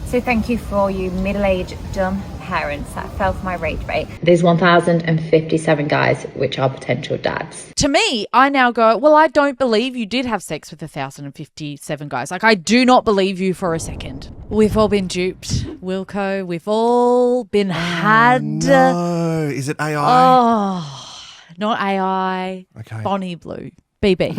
So thank you for you middle-aged dumb parents that fell for my rage bait. There's 1,057 guys which are potential dads. To me, I now go, well, I don't believe you did have sex with 1,057 guys. Like, I do not believe you for a second. We've all been duped, Wilko. We've all been had. No. Is it AI? Oh, not AI. Okay. Bonnie Blue. BB.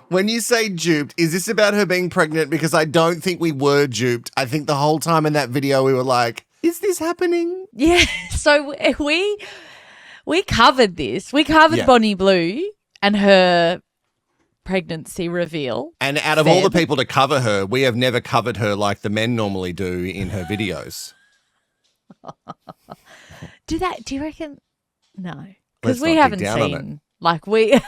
When you say duped, is this about her being pregnant? Because I don't think we were duped. I think the whole time in that video we were like, is this happening? Yeah. So we covered this. We covered Bonnie Blue and her pregnancy reveal. And out of all the people to cover her, we have never covered her like the men normally do in her videos. Do you reckon? No. Because we not haven't dig down on seen, like we...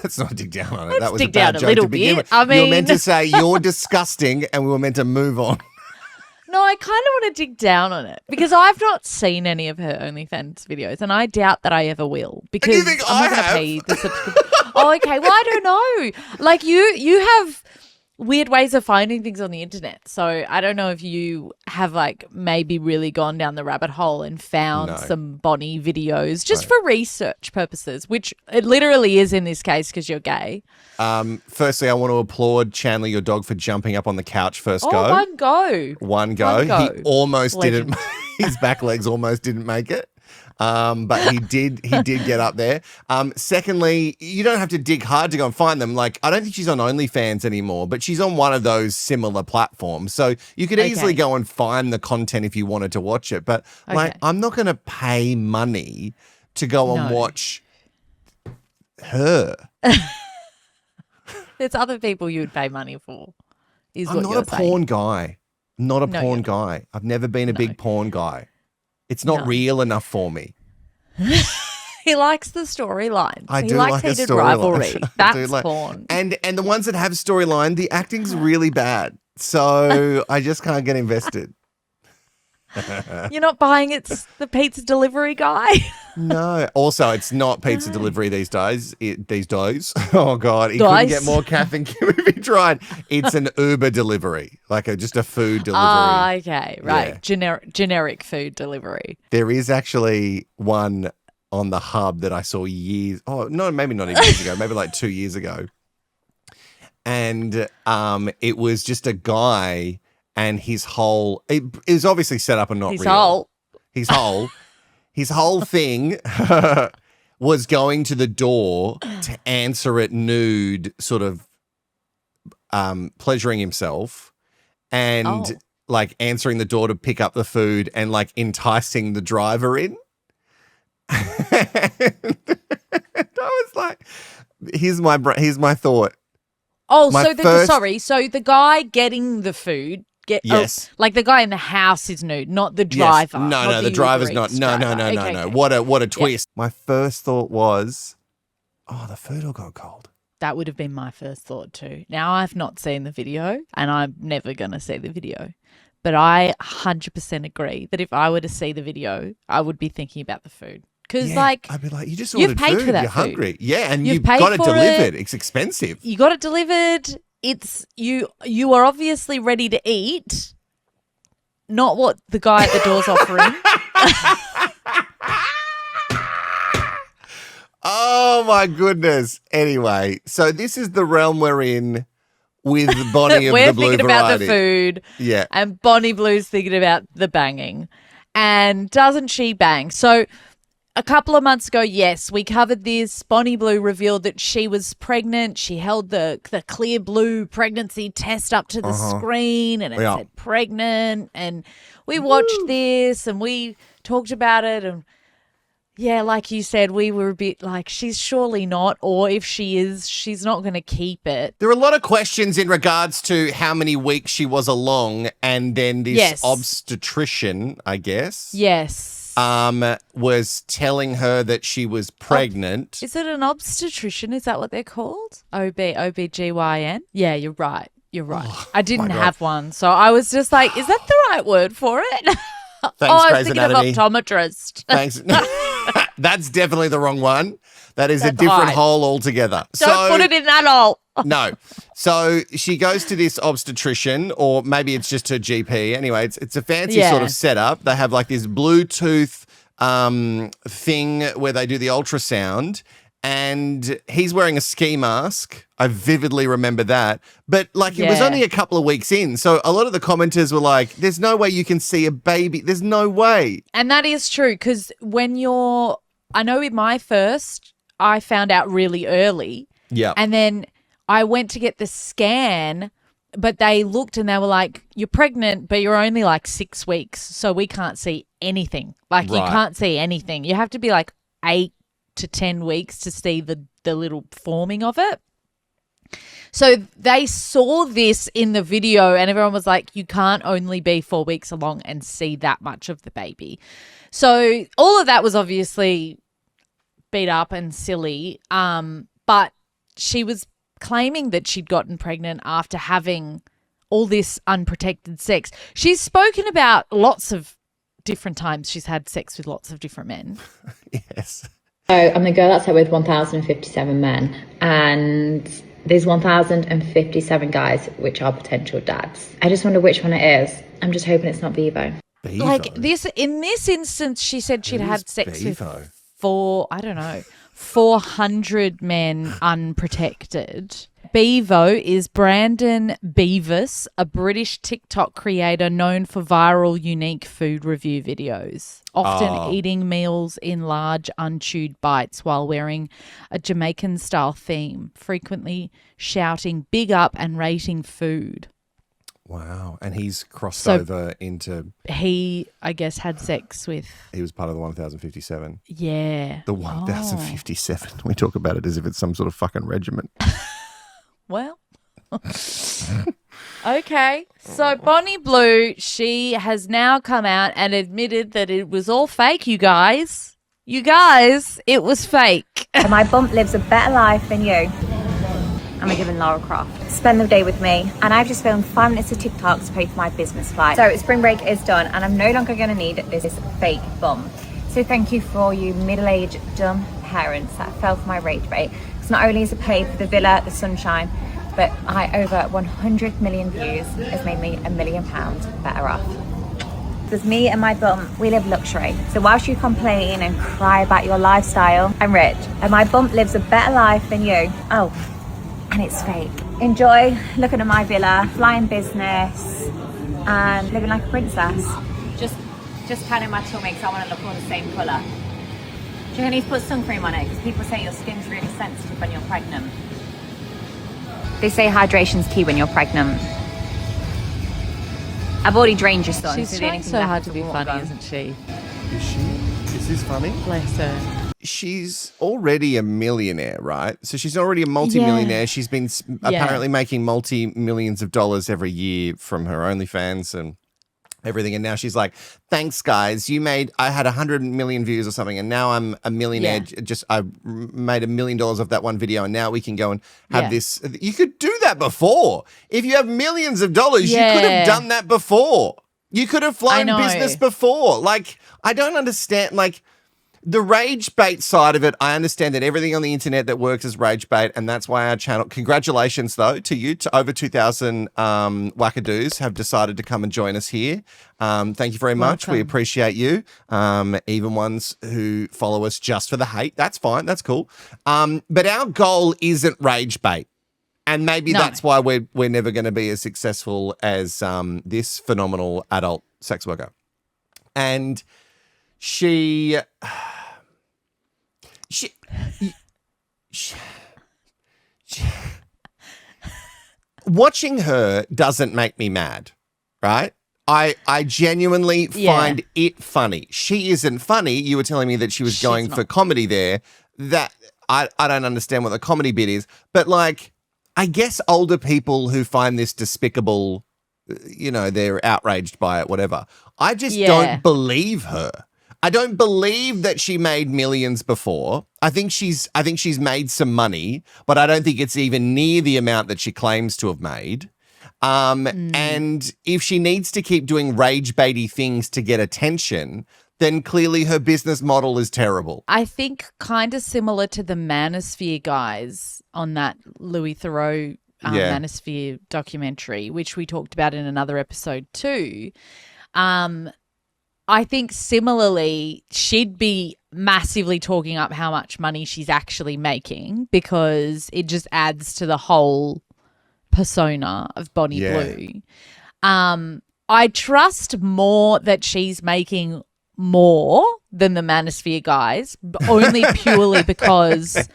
Let's not dig down on it. Let's That was dig a bad down a joke little to begin bit. with. I You were meant mean- to say you're disgusting and we were meant to move on. No, I kind of want to dig down on it because I've not seen any of her OnlyFans videos and I doubt that I ever will because you think I'm I not going to have? pay the subscription. Oh, okay. Well, I don't know. Like you have weird ways of finding things on the internet. So I don't know if you have like maybe really gone down the rabbit hole and found some Bonnie videos just for research purposes, which it literally is in this case because you're gay. Firstly, I want to applaud Chandler, your dog, for jumping up on the couch first go. One go. One go. He almost Legend. didn't. His back legs almost didn't make it. But he did get up there. Secondly, you don't have to dig hard to go and find them. Like, I don't think she's on OnlyFans anymore, but she's on one of those similar platforms. So you could easily go and find the content if you wanted to watch it. But like, I'm not going to pay money to go and watch her. There's other people you would pay money for. I'm not a porn guy. Not a porn guy. I've never been a big porn guy. It's not real enough for me. He likes the storylines. I do he likes like a heated storyline. rivalry. I That's do like- porn. And the ones that have storyline, the acting's really bad. So I just can't get invested. You're not buying it's the pizza delivery guy. No. Also, it's not pizza delivery these days. These days. Oh, God. He couldn't get more caffeine if he tried. It's an Uber delivery, like just a food delivery. Ah, okay. Right. Yeah. Generic food delivery. There is actually one on the hub that I saw maybe not even years ago, maybe like 2 years ago. And it was just a guy and his whole, it is obviously set up and not real. His whole thing was going to the door to answer it nude, sort of pleasuring himself and like answering the door to pick up the food and like enticing the driver in. I was like, here's my thought. Oh, My so the guy getting the food. Yes. Like the guy in the house is nude, not the driver. Yes. No, the driver's not. No. Okay. What a twist. My first thought was, the food will go cold. That would have been my first thought too. Now, I've not seen the video and I'm never going to see the video. But I 100% agree that if I were to see the video, I would be thinking about the food. Because I'd be like, you just you've ordered paid food. for that You're food. hungry. Yeah, and You've you've paid got it for delivered. it. It's expensive. You got it delivered. It's you are obviously ready to eat, not what the guy at the door's offering. Oh, my goodness. Anyway, so this is the realm we're in with Bonnie of We're the Blue thinking variety. about the food. Yeah. And Bonnie Blue's thinking about the banging. And doesn't she bang? So a couple of months ago, yes, we covered this. Bonnie Blue revealed that she was pregnant. She held the clear blue pregnancy test up to the screen and it said pregnant. And we watched this and we talked about it. And yeah, like you said, we were a bit like, she's surely not. Or if she is, she's not going to keep it. There are a lot of questions in regards to how many weeks she was along and then this obstetrician, I guess. Yes. Was telling her that she was pregnant. Is it an obstetrician? Is that what they're called? OBGYN? Yeah, you're right. I didn't have one. So I was just like, is that the right word for it? Thanks, I was Grey's thinking Anatomy. of optometrist. Thanks. That's definitely the wrong one. That is a That's different right. hole altogether. Don't put it in that hole. No. So she goes to this obstetrician, or maybe it's just her GP. Anyway, it's a fancy sort of setup. They have like this Bluetooth thing where they do the ultrasound, and he's wearing a ski mask. I vividly remember that. But like it was only a couple of weeks in. So a lot of the commenters were like, there's no way you can see a baby. There's no way. And that is true, because I know with my first, I found out really early. Yeah. And then I went to get the scan, but they looked and they were like, you're pregnant, but you're only like 6 weeks, so we can't see anything. Like you can't see anything. You have to be like 8 to 10 weeks to see the little forming of it. So they saw this in the video and everyone was like, you can't only be 4 weeks along and see that much of the baby. So all of that was obviously beat up and silly, but she was claiming that she'd gotten pregnant after having all this unprotected sex. She's spoken about lots of different times she's had sex with lots of different men. Yes. So I'm the girl that's out with 1,057 men, and there's 1,057 guys which are potential dads. I just wonder which one it is. I'm just hoping it's not Bevo. Bevo. Like this, in this instance, she said she'd had sex Bevo? with 400 men unprotected. Bevo is Brandon Beavis, a British TikTok creator known for viral, unique food review videos, often eating meals in large, unchewed bites while wearing a Jamaican-style theme, frequently shouting big up and rating food. Wow. And he's crossed over into... He, I guess, had sex with... He was part of the 1,057. Yeah. The 1,057. We talk about it as if it's some sort of fucking regiment. Well, okay. So Bonnie Blue, she has now come out and admitted that it was all fake, you guys. You guys, it was fake. My bump lives a better life than you. I'm a given Lara Croft. Spend the day with me, and I've just filmed 5 minutes of TikTok to pay for my business flight. So spring break is done, and I'm no longer going to need this fake bum. So thank you for all you middle-aged dumb parents that fell for my rage bait. Because not only has it paid for the villa, the sunshine, but over 100 million views has made me £1 million better off. Because me and my bum, we live luxury. So whilst you complain and cry about your lifestyle, I'm rich, and my bump lives a better life than you. Oh, and it's fake. Enjoy looking at my villa, flying business, and living like a princess. Just patting my tummy because I want to look all the same colour. Do you need to put sun cream on it? Because people say your skin's really sensitive when you're pregnant. They say hydration's key when you're pregnant. I've already drained your son. She's trying so hard to be funny, isn't she? Is she? Is this funny? Bless her. She's already a millionaire, right? So she's already a multi-millionaire. Yeah. She's been apparently making multi-millions of dollars every year from her OnlyFans and everything. And now she's like, thanks, guys. I had 100 million views or something, and now I'm a millionaire. Yeah. I made $1 million off that one video, and now we can go and have this. You could do that before. If you have millions of dollars, you could have done that before. You could have flown business before. Like, I don't understand, like, the rage bait side of it. I understand that everything on the internet that works is rage bait, and that's why our channel. Congratulations, though, to you. To over 2,000 wackadoos have decided to come and join us here. Thank you very much. We appreciate you. Even ones who follow us just for the hate. That's fine. That's cool. But our goal isn't rage bait. And maybe that's why we're never going to be as successful as this phenomenal adult sex worker. And she watching her doesn't make me mad, right? I genuinely find it funny. She isn't funny. You were telling me that she was going for comedy there. That I don't understand what the comedy bit is, but like, I guess older people who find this despicable, you know, they're outraged by it, whatever. I just don't believe her. I don't believe that she made millions before. I think she's made some money, but I don't think it's even near the amount that she claims to have made. And if she needs to keep doing rage baity things to get attention, then clearly her business model is terrible. I think kind of similar to the Manosphere guys on that Louis Theroux Manosphere documentary, which we talked about in another episode too. I think similarly, she'd be massively talking up how much money she's actually making because it just adds to the whole persona of Bonnie Blue. I trust more that she's making more than the Manosphere guys, only purely because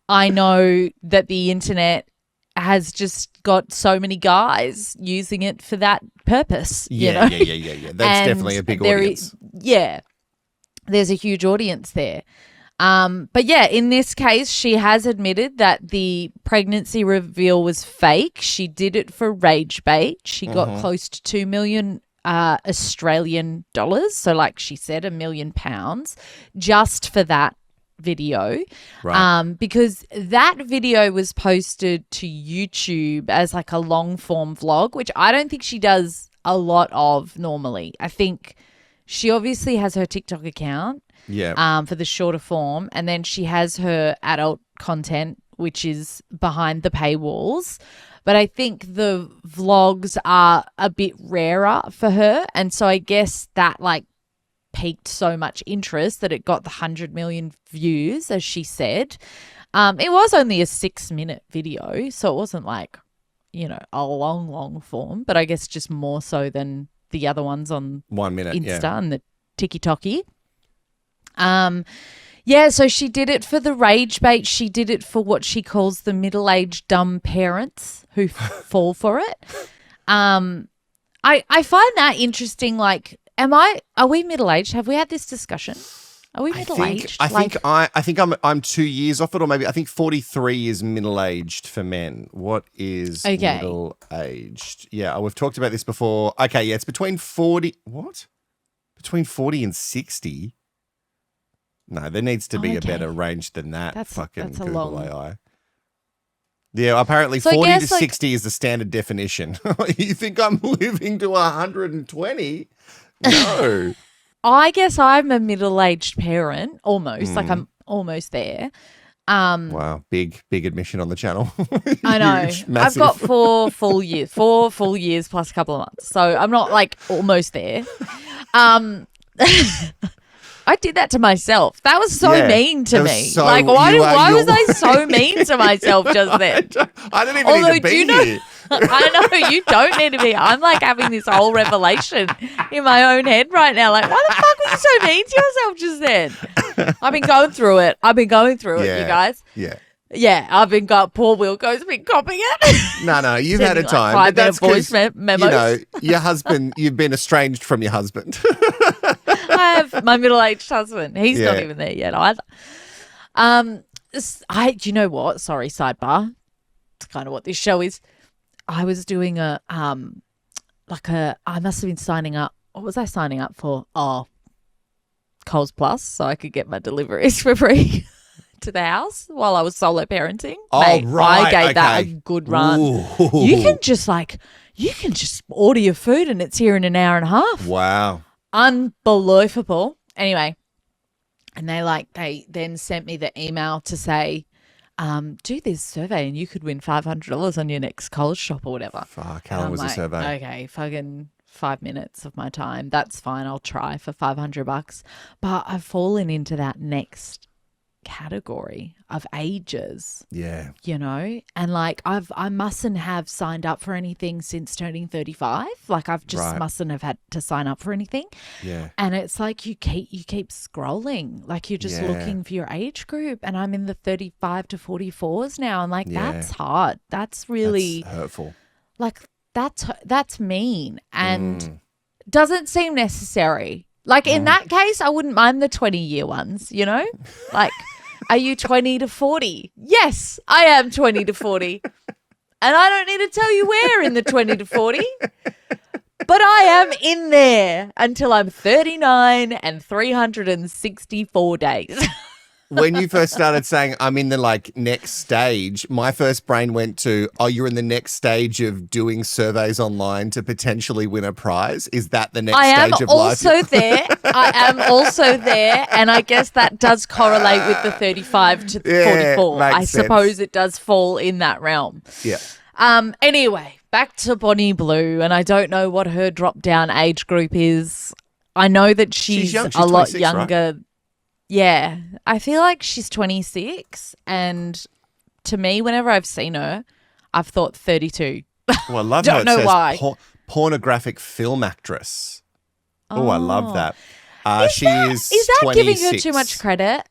I know that the internet has just got so many guys using it for that purpose. Yeah. That's definitely a big audience. There's a huge audience there. But yeah, in this case, she has admitted that the pregnancy reveal was fake. She did it for rage bait. She got close to 2 million Australian dollars. So like she said, £1 million just for that video. Right. Because that video was posted to YouTube as like a long form vlog, which I don't think she does a lot of normally. I think she obviously has her TikTok account. Yeah. For the shorter form. And then she has her adult content, which is behind the paywalls. But I think the vlogs are a bit rarer for her. And so I guess that like piqued so much interest that it got the 100 million views, as she said. It was only a 6-minute video. So it wasn't like, you know, a long form. But I guess just more so than the other ones on 1 minute, Insta and the TikToky. So she did it for the rage bait. She did it for what she calls the middle-aged dumb parents who fall for it. I find that interesting. Like, are we middle-aged? Have we had this discussion? Are we middle-aged? I think I'm 2 years off it, or maybe I think 43 is middle-aged for men. What is middle-aged? Yeah, we've talked about this before. Okay, yeah, it's between 40. What? Between 40 and 60. No, there needs to be a better range than that. That's Google long... AI. Yeah, apparently 40 to 60 is the standard definition. You think I'm living to 120? No. I guess I'm a middle-aged parent, almost. Like I'm almost there. Wow, big admission on the channel. I know. Huge, massive. I've got 4 full years plus a couple of months. So I'm not like almost there. I did that to myself. That was so mean to me. So, like, why was I so mean to myself just then? I didn't even need to be here. I know, you don't need to be. I'm like having this whole revelation in my own head right now. Like, why the fuck were you so mean to yourself just then? I've been going through it, you guys. Yeah. Yeah, poor Wilko's been copying it. No, you've had a time. But that's voice memos. You know, your husband, you've been estranged from your husband. I have my middle-aged husband. He's not even there yet either. Do you know what? Sorry, sidebar. It's kind of what this show is. I was doing I must have been signing up. What was I signing up for? Oh, Coles Plus, so I could get my deliveries for free to the house while I was solo parenting. Oh, mate, right. I gave that a good run. Ooh. You can just order your food and it's here in an hour and a half. Wow. Unbelievable. Anyway, and they then sent me the email to say, do this survey and you could win $500 on your next Coles shop or whatever. Fuck, how long was the survey? Okay, fucking 5 minutes of my time. That's fine. I'll try for $500. But I've fallen into that next category of ages. Yeah. You know? And like I mustn't have signed up for anything since turning 35. Like I've just mustn't have had to sign up for anything. Yeah. And it's like you keep scrolling. Like you're just looking for your age group. And I'm in the 35 to 44s now. And like that's hard. That's really hurtful. Like that's mean and doesn't seem necessary. Like in that case, I wouldn't mind the 20-year ones, you know? Like, are you 20 to 40? Yes, I am 20 to 40. And I don't need to tell you where in the 20 to 40. But I am in there until I'm 39 and 364 days. when you first started saying I'm in the like next stage, my first brain went to, oh, you're in the next stage of doing surveys online to potentially win a prize. Is that the next stage of life? I am also there. And I guess that does correlate with the 35 to 44. I suppose it does fall in that realm. Yeah. Anyway, back to Bonnie Blue. And I don't know what her drop down age group is. I know that she's young. She's a lot 26, younger. Right? Yeah, I feel like she's 26, and to me, whenever I've seen her, I've thought 32. Well, I love Don't how it know says why. Pornographic film actress. Oh, I love that. She is 26. Is that giving her too much credit?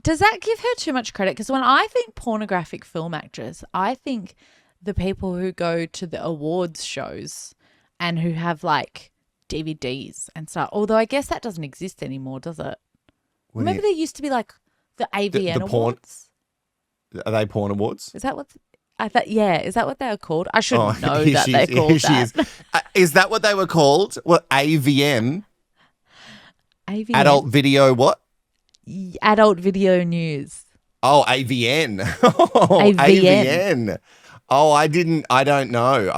Does that give her too much credit? Because when I think pornographic film actress, I think the people who go to the awards shows and who have like DVDs and stuff. Although I guess that doesn't exist anymore, does it? Remember there used to be like the AVN awards? Are they porn awards? Is that what I thought? Yeah, is that what they were called? I should know that they're called that. Is that what they were called? Well, AVM. AVN. Adult video what? Adult Video News. Oh, AVN. AVN. AVN. Oh, I don't know.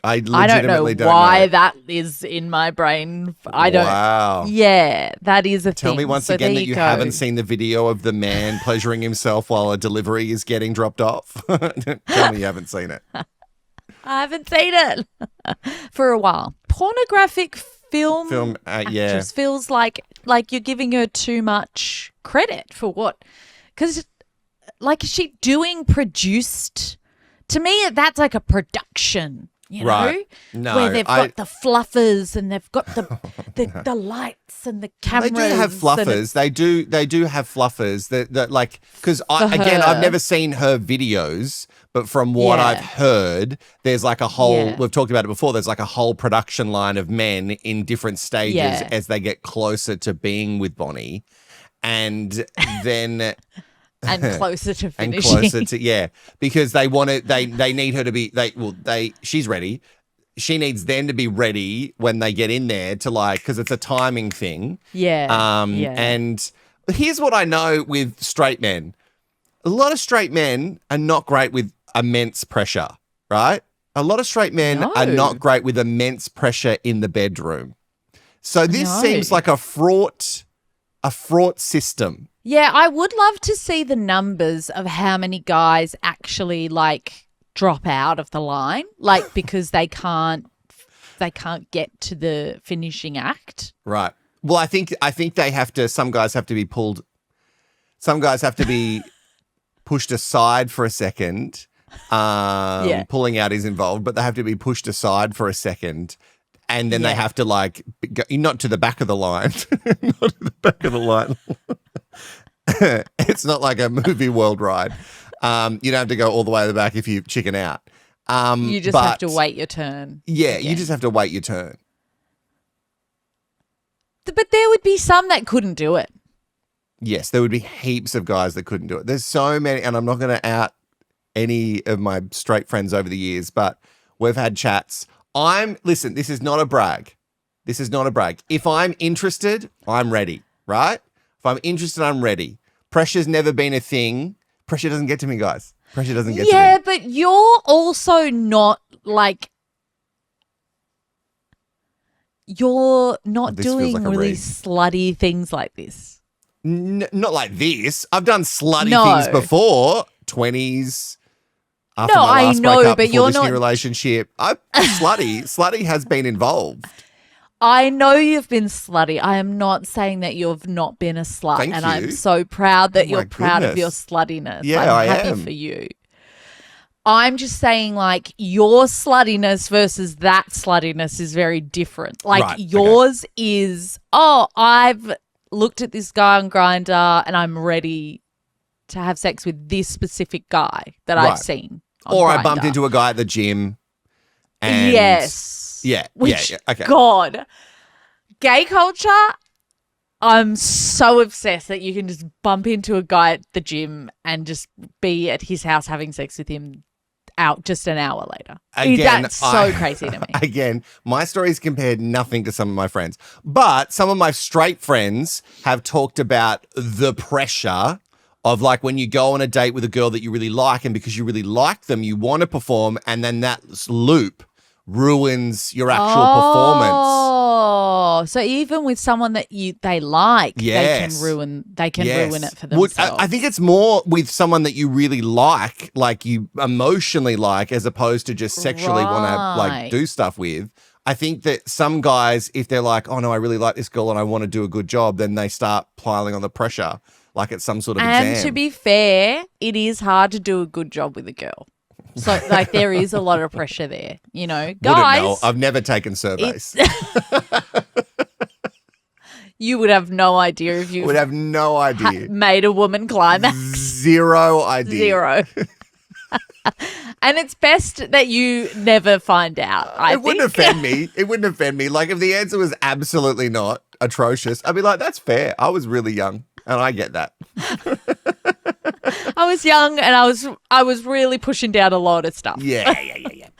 I legitimately don't know why that is in my brain. I don't. Wow. Yeah, that is a thing. Tell me once again that you haven't seen the video of the man pleasuring himself while a delivery is getting dropped off. Tell me you haven't seen it. I haven't seen it for a while. Pornographic film actress feels like you're giving her too much credit for what? Because like, is she doing produced? To me, that's like a production. You know, no, where they've got the fluffers and they've got the lights and the cameras. They do have fluffers. They do have fluffers that like, because I've never seen her videos, but from what I've heard, there's like a whole. We've talked about it before. There's like a whole production line of men in different stages as they get closer to being with Bonnie, and then. And closer to finishing. And closer to, because they want to, they need her to be, she's ready. She needs them to be ready when they get in there to like, because it's a timing thing. And here's what I know with straight men. A lot of straight men are not great with immense pressure, right? A lot of straight men are not great with immense pressure in the bedroom. So this seems like a fraught system. Yeah, I would love to see the numbers of how many guys actually like drop out of the line, like because they can't get to the finishing act. Right. Well, I think they have to. Some guys have to be pulled. Some guys have to be pushed aside for a second. Pulling out is involved, but they have to be pushed aside for a second. And then they have to like go, not to the back of the line, not to the back of the line. It's not like a movie world ride. You don't have to go all the way to the back if you chicken out. You just have to wait your turn. Yeah, you just have to wait your turn. But there would be some that couldn't do it. Yes, there would be heaps of guys that couldn't do it. There's so many, and I'm not going to out any of my straight friends over the years, but we've had chats. Listen, this is not a brag. This is not a brag. If I'm interested, I'm ready, right? If I'm interested, I'm ready. Pressure's never been a thing. Pressure doesn't get to me, guys. Pressure doesn't get to me. Yeah, but you're also not like, you're not doing like really slutty things like this. Not like this. I've done slutty things before. 20s. After my last breakup, but you're not new relationship. Slutty. Slutty has been involved. I know you've been slutty. I am not saying that you've not been a slut. Thank you. I'm so proud that you're proud of your sluttiness. Yeah, I'm happy for you. I'm just saying, like, your sluttiness versus that sluttiness is very different. Like, yours is, I've looked at this guy on Grindr and I'm ready to have sex with this specific guy that I've seen on Or Grindr. I bumped into a guy at the gym. And yes. Yeah. Which, Okay. God, gay culture, I'm so obsessed that you can just bump into a guy at the gym and just be at his house having sex with him out just an hour later. Again, that's so crazy to me. Again, my stories compared nothing to some of my friends. But some of my straight friends have talked about the pressure of like when you go on a date with a girl that you really like, and because you really like them, you want to perform, and then that loop ruins your actual performance. Oh, so even with someone that they like, Yes. they can ruin it for Would- themselves. I think it's more with someone that you really like you emotionally like, as opposed to just sexually want to Right. like do stuff with. I think that some guys, if they're like, oh no, I really like this girl and I want to do a good job, then they start piling on the pressure like it's some sort of And exam. to be fair, it is hard to do a good job with a girl. So like there is a lot of pressure there, you know. Wouldn't know. Guys, I've never taken surveys. you would have no idea if you Would have no idea. made a woman climax. Zero idea. Zero. And it's best that you never find out. I It wouldn't think. offend me. It wouldn't offend me. Like if the answer was absolutely not atrocious, I'd be like, that's fair. I was really young and I get that. I was young and I was really pushing down a lot of stuff. Yeah.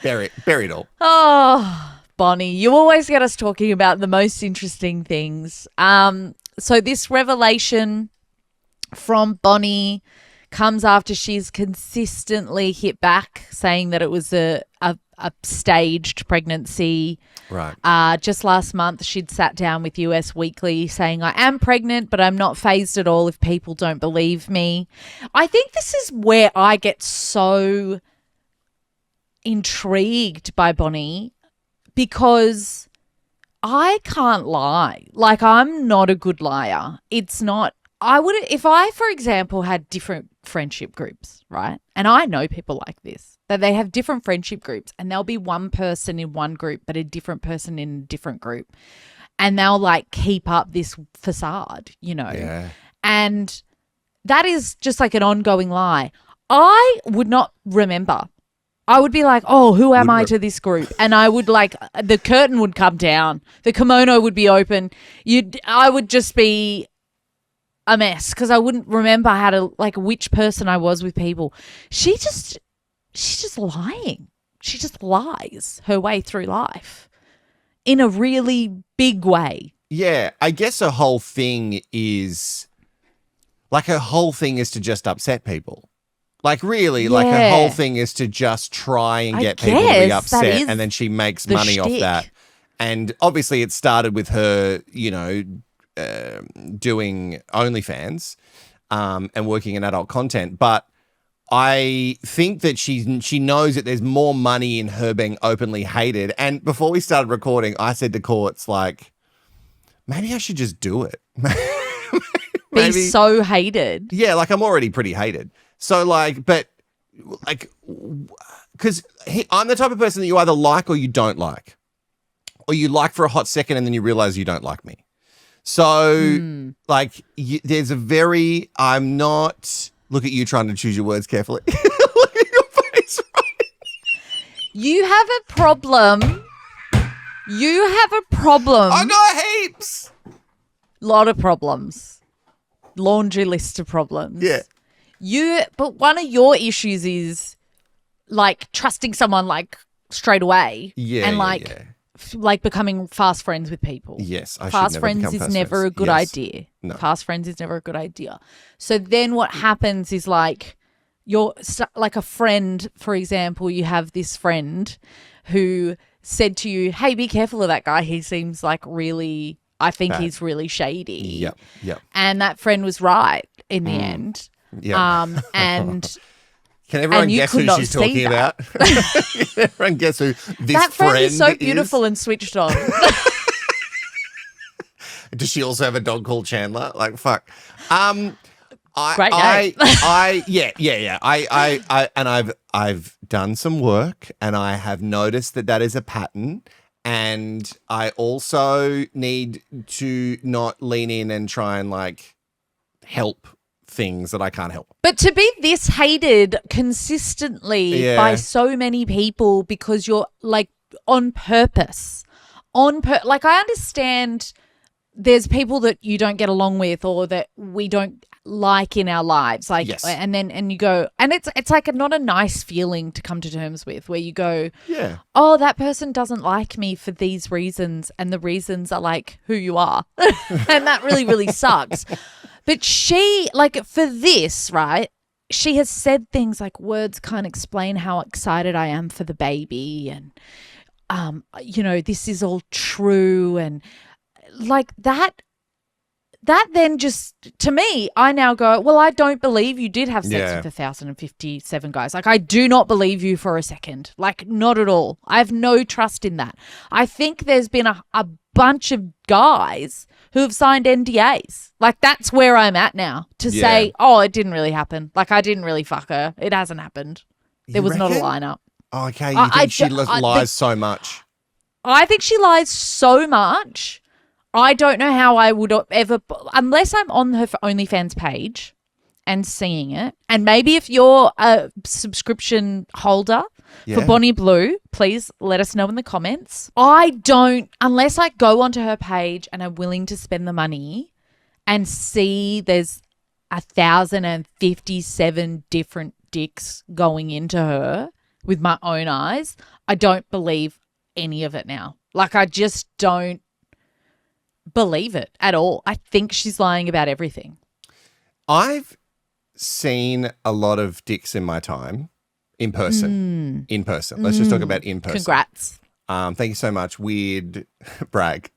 Bury it all. Oh, Bonnie, you always get us talking about the most interesting things. So this revelation from Bonnie comes after she's consistently hit back, saying that it was a staged pregnancy. Right. Just last month, she'd sat down with US Weekly saying, I am pregnant, but I'm not phased at all if people don't believe me. I think this is where I get so intrigued by Bonnie, because I can't lie. Like, I'm not a good liar. It's not. I would, if I, for example, had different friendship groups, right? And I know people like this, that they have different friendship groups and there'll be one person in one group, but a different person in a different group. And they'll like keep up this facade, you know? Yeah. And that is just like an ongoing lie. I would not remember. I would be like, oh, who am I to this group? And I would like, the curtain would come down. The kimono would be open. I would just be a mess because I wouldn't remember how to, like, which person I was with people. She's just lying. She just lies her way through life in a really big way. Yeah. I guess her whole thing is to just upset people. Like really, like her whole thing is to just try and get people to be guess that upset, is and then she makes the money off shtick. that. And obviously it started with her, you know, doing OnlyFans and working in adult content. But I think that she knows that there's more money in her being openly hated. And before we started recording, I said to Courts, like, maybe I should just do it. Be so hated. Yeah, like I'm already pretty hated. So like, but like, because I'm the type of person that you either like or you don't like. Or you like for a hot second and then you realize you don't like me. So like there's a very, I'm not, look at you trying to choose your words carefully. Look at your face right. You have a problem. You have a problem. I got heaps. Lot of problems. Laundry list of problems. Yeah. But one of your issues is like trusting someone like straight away. Yeah. And like like becoming fast friends with people. Yes. I Fast should never friends become is fast never friends. a good Yes. idea. No. Fast friends is never a good idea. So then what happens is like you're like a friend, for example, you have this friend who said to you, hey, be careful of that guy. He seems like really, I think Bad. he's really shady. Yep. And that friend was right in the end. Yep. And Can everyone you guess could who not she's see talking that. about? Can everyone guess who this that friend is so is? beautiful and switched on. Does she also have a dog called Chandler? Like, fuck. Great name. I've done some work and I have noticed that is a pattern. And I also need to not lean in and try and like help things that I can't help. But to be this hated consistently Yeah. by so many people because you're like on purpose, like I understand there's people that you don't get along with or that we don't like in our lives, like, Yes. and you go, and it's like not a nice feeling to come to terms with, where you go, Yeah. oh, that person doesn't like me for these reasons, and the reasons are like who you are, and that really, really sucks. But she, like, for this, right, she has said things like, words can't explain how excited I am for the baby, and, this is all true. And like that then just, to me, I now go, well, I don't believe you did have sex with 1,057 guys. Like, I do not believe you for a second. Like, not at all. I have no trust in that. I think there's been a bunch of guys who have signed NDAs. Like, that's where I'm at now, to say, oh, it didn't really happen. Like, I didn't really fuck her. It hasn't happened. There was not a lineup. Oh, okay, you think she lies so much? I think she lies so much. I don't know how I would ever, unless I'm on her OnlyFans page and seeing it. And maybe if you're a subscription holder for Bonnie Blue, please let us know in the comments. Unless I go onto her page and I'm willing to spend the money and see there's 1,057 different dicks going into her with my own eyes, I don't believe any of it now. Like, I just don't believe it at all. I think she's lying about everything. I've seen a lot of dicks in my time in person. In person. Let's just talk about in person. Congrats. Thank you so much. Weird brag.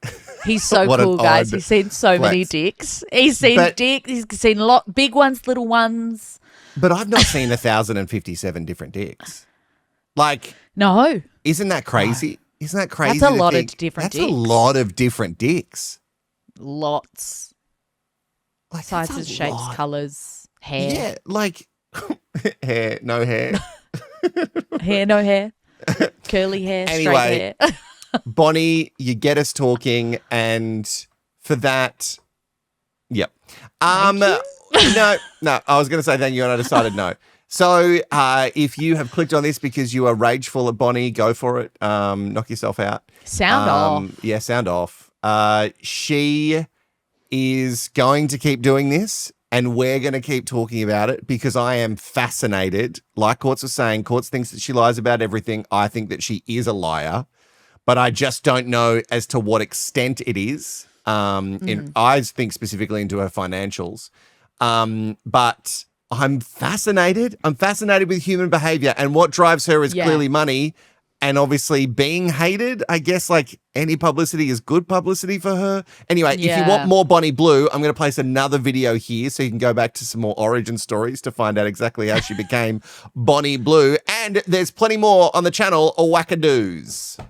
He's so cool, guys. He's seen so many dicks. He's seen dicks. He's seen a lot, big ones, little ones. But I've not seen 1,057 different dicks. Like, no. Isn't that crazy? Isn't that crazy? That's a lot of different dicks. That's a lot of different dicks. Lots. Like, sizes, shapes, colours, hair. Yeah, like hair, no hair. Hair, no hair. Curly hair, straight hair. Bonnie, you get us talking, and for that, yep. No, I was going to say thank you, and I decided no. So if you have clicked on this because you are rageful at Bonnie, go for it. Knock yourself out. Sound off. Yeah, sound off. She is going to keep doing this, and we're going to keep talking about it because I am fascinated. Like Courts was saying, Courts thinks that she lies about everything. I think that she is a liar, but I just don't know as to what extent it is. I think specifically into her financials. But I'm fascinated. I'm fascinated with human behavior, and what drives her is clearly money. And obviously being hated, I guess, like, any publicity is good publicity for her. Anyway, if you want more Bonnie Blue, I'm going to place another video here so you can go back to some more origin stories to find out exactly how she became Bonnie Blue. And there's plenty more on the channel, Wackadoos.